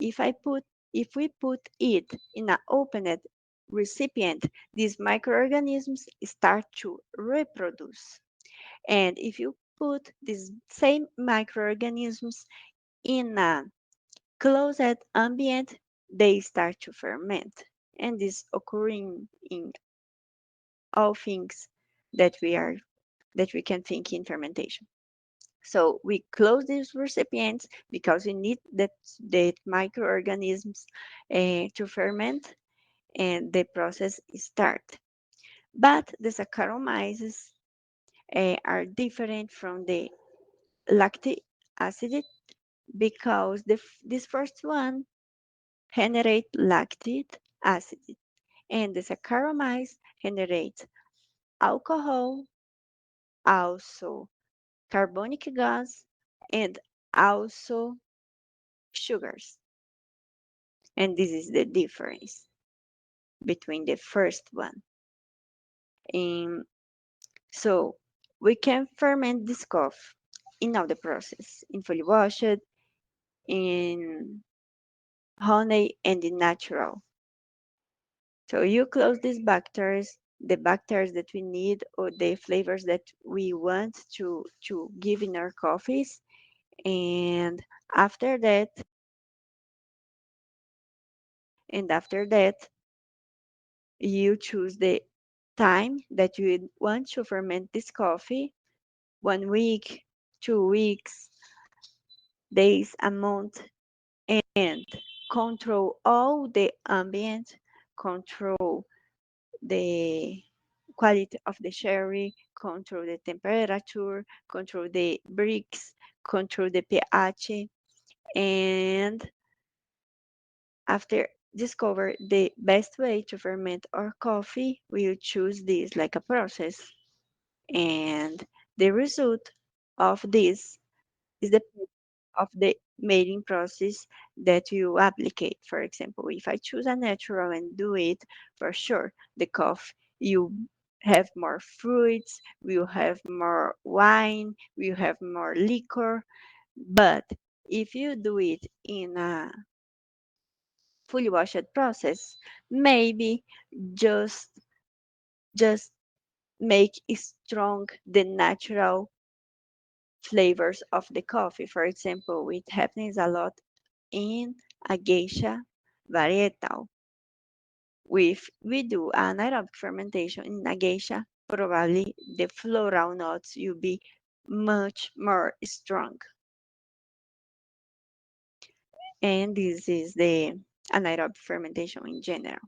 If I put if we put it in an opened recipient, these microorganisms start to reproduce. And if you put these same microorganisms in a closed ambient, they start to ferment. And this occurring in all things that we can think in fermentation. So we close these recipients because we need that microorganisms to ferment and the process start. But the Saccharomyces are different from the lactic acid because this first one generate lactic acid and the Saccharomyces generate alcohol, also carbonic gas, and also sugars. And this is the difference between the first one. And so we can ferment this coffee in all the process, in fully washed, in honey, and in natural. So you close these bacteria, the bacteria that we need or the flavors that we want to give in our coffees. And after that, after that, you choose the time that you want to ferment this coffee, 1 week, 2 weeks, days, a month, and control all the ambient, control the quality of the sherry, control the temperature, control the bricks, control the pH, and after discover the best way to ferment our coffee, we'll choose this like a process. And the result of this is the of the mating process that you applicate. For example, if I choose a natural and do it, for sure, the coffee, you have more fruits, you have more wine, you have more liquor. But if you do it in a fully washed process, maybe just just make strong the natural flavors of the coffee. For example, it happens a lot in a geisha varietal. If we do anaerobic fermentation in a geisha, probably the floral notes will be much more strong. And this is the anaerobic fermentation in general.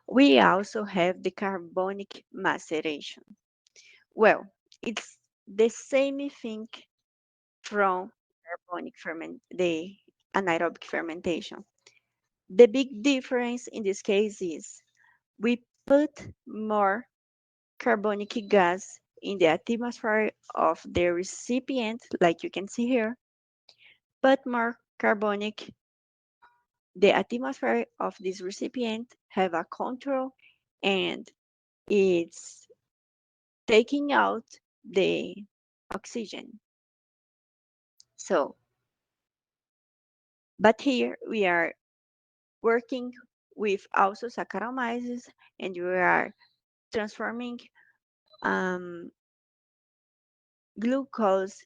We also have the carbonic maceration. Well, it's the same thing from the anaerobic fermentation. The big difference in this case is we put more carbonic gas in the atmosphere of the recipient, like you can see here, but more carbonic, the atmosphere of this recipient have a control and it's taking out the oxygen. So, but here we are working with also Saccharomyces and we are transforming um, glucose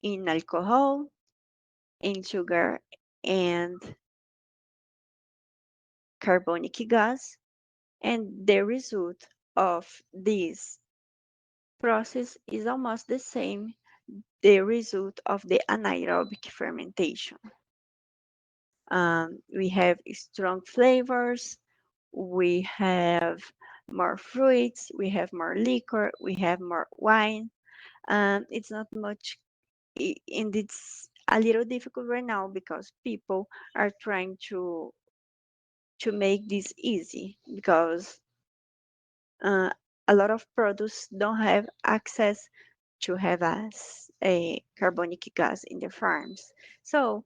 in alcohol, in sugar, and carbonic gas. And the result of this process is almost the same, the result of the anaerobic fermentation. We have strong flavors, we have more fruits, we have more liquor, we have more wine. It's not much, and it's a little difficult right now because people are trying to make this easy because uh, a lot of products don't have access to have a carbonic gas in the farms. So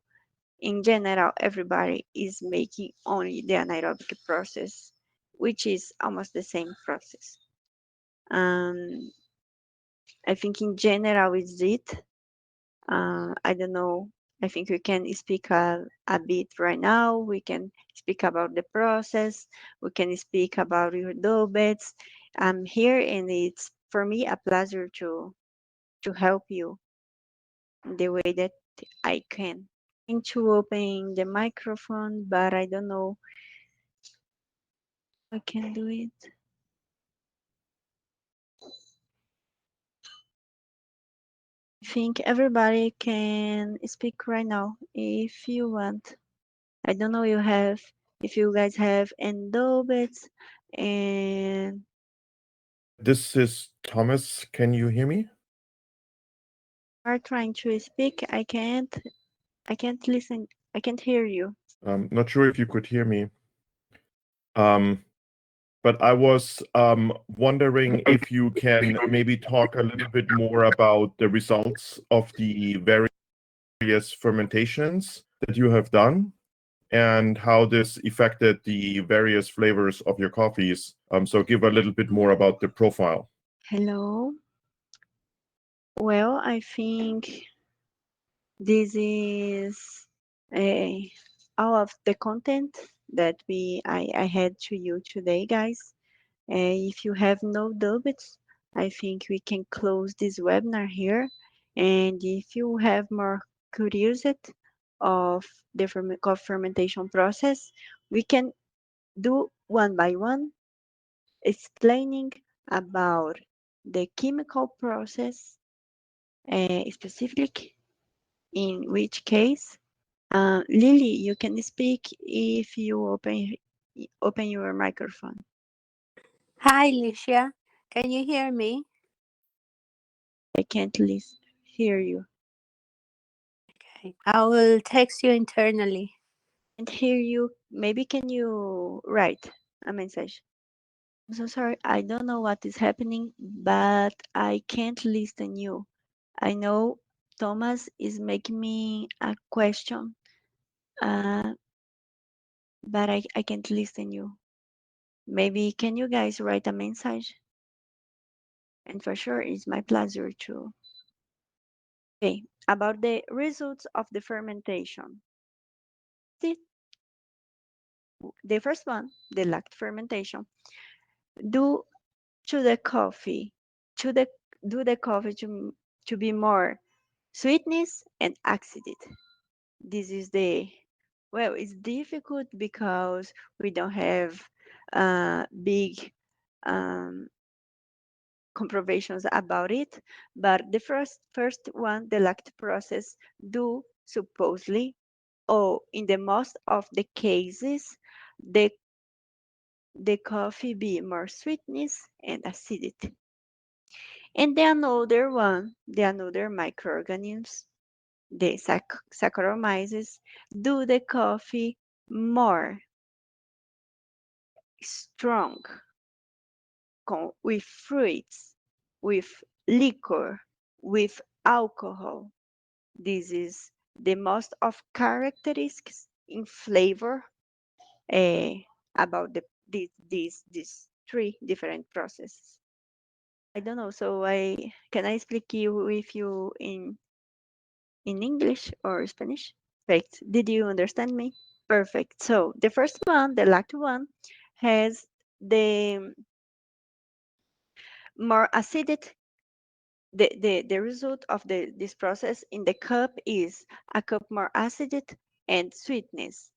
in general, everybody is making only the anaerobic process, which is almost the same process. Um, I think in general is it. I don't know I think we can speak a bit right now. We can speak about the process. We can speak about your dough beds. I'm here, and it's for me a pleasure to help you the way that I can. Trying to open the microphone, but I don't know I can do it. I think everybody can speak right now if you want. I don't know if you guys have endobits and This is Thomas. Can you hear me? are trying to speak. I can't listen. I can't hear you. Not sure if you could hear me. Um, but I was wondering if you can maybe talk a little bit more about the results of the various fermentations that you have done and how this affected the various flavors of your coffees. So give a little bit more about the profile. Hello. Well, I think this is uh, all of the content that I had to you today, guys. If you have no doubts, I think we can close this webinar here. And if you have more curiosity of the coffee fermentation process, we can do one by one, explaining about the chemical process, specific in which case. Lily, you can speak if you open your microphone. Hi, Licia. Can you hear me? I can't hear you. Okay. I will text you internally. Can't hear you. Maybe can you write a message? I'm so sorry. I don't know what is happening, but I can't listen you. I know Thomas is making me a question, uh, but I can't listen you. Maybe can you guys write a message? And for sure, it's my pleasure to. Okay, about the results of the fermentation. The, the first one, the lact fermentation, do to the coffee, to the do the coffee to be more sweetness and acidity. This is the well, it's difficult because we don't have big um, comprobations about it. But the first one, the lact process, do supposedly, or in the most of the cases, the the coffee be more sweetness and acidity. And the another one, the another microorganisms, the Saccharomyces, do the coffee more strong with fruits, with liquor, with alcohol. This is the most of characteristics in flavor uh, about these three different processes. I don't know. So I can I speak you with you in English or Spanish? Perfect. Did you understand me? Perfect. So the first one, the lact one, has the more acidic. The result of this process in the cup is a cup more acidic and sweetness.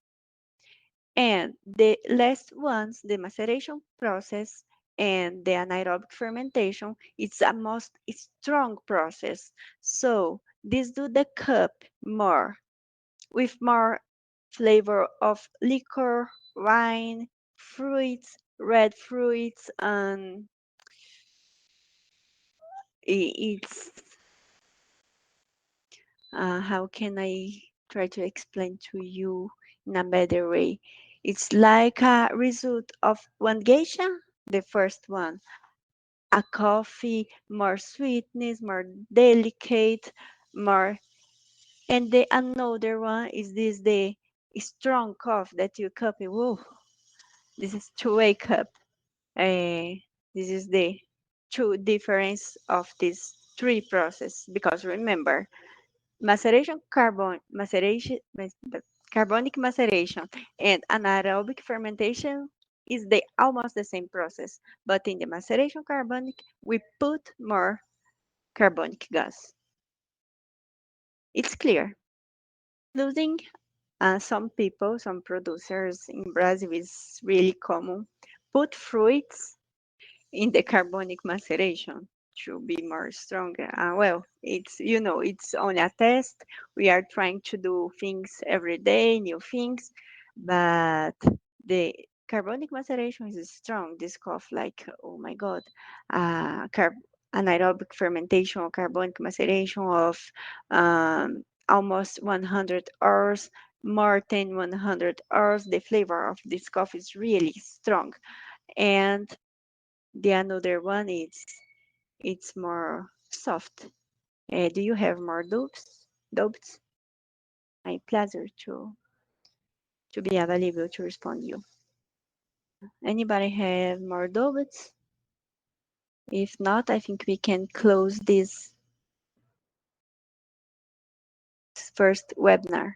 And the last ones, the maceration process and the anaerobic fermentation, it's a most strong process. So this do the cup more with more flavor of liquor, wine, fruits, red fruits, and it's how can I try to explain to you in a better way? It's like a result of one geisha, the first one, a coffee, more sweetness, more delicate, more, and the another one is this the strong coffee that you copy. Whoa, this is to wake up. This is the two difference of these three process because remember Maceration, carbonic maceration and anaerobic fermentation is almost the same process, but in the maceration carbonic, we put more carbonic gas. It's clear. Losing some people, some producers in Brazil is really common. Put fruits in the carbonic maceration to be more stronger. Well, it's only a test. We are trying to do things every day, new things, but the carbonic maceration is strong. This cough, like, oh my God, uh, carb anaerobic fermentation or carbonic maceration of almost 100 hours, more than 100 hours. The flavor of this coffee is really strong. And the another one is it's more soft. Do you have more doubts? Doubts? My pleasure to be available to respond you. Anybody have more doubts? If not, I think we can close this first webinar.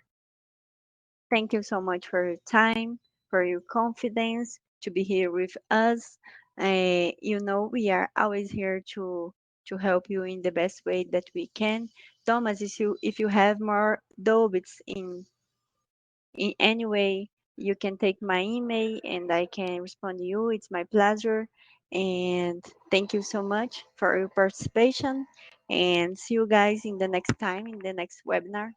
Thank you so much for your time, for your confidence to be here with us. We are always here to help you in the best way that we can. Thomas, if you have more doubts in any way, you can take my email and I can respond to you. It's my pleasure. And thank you so much for your participation. And see you guys in the next time, in the next webinar.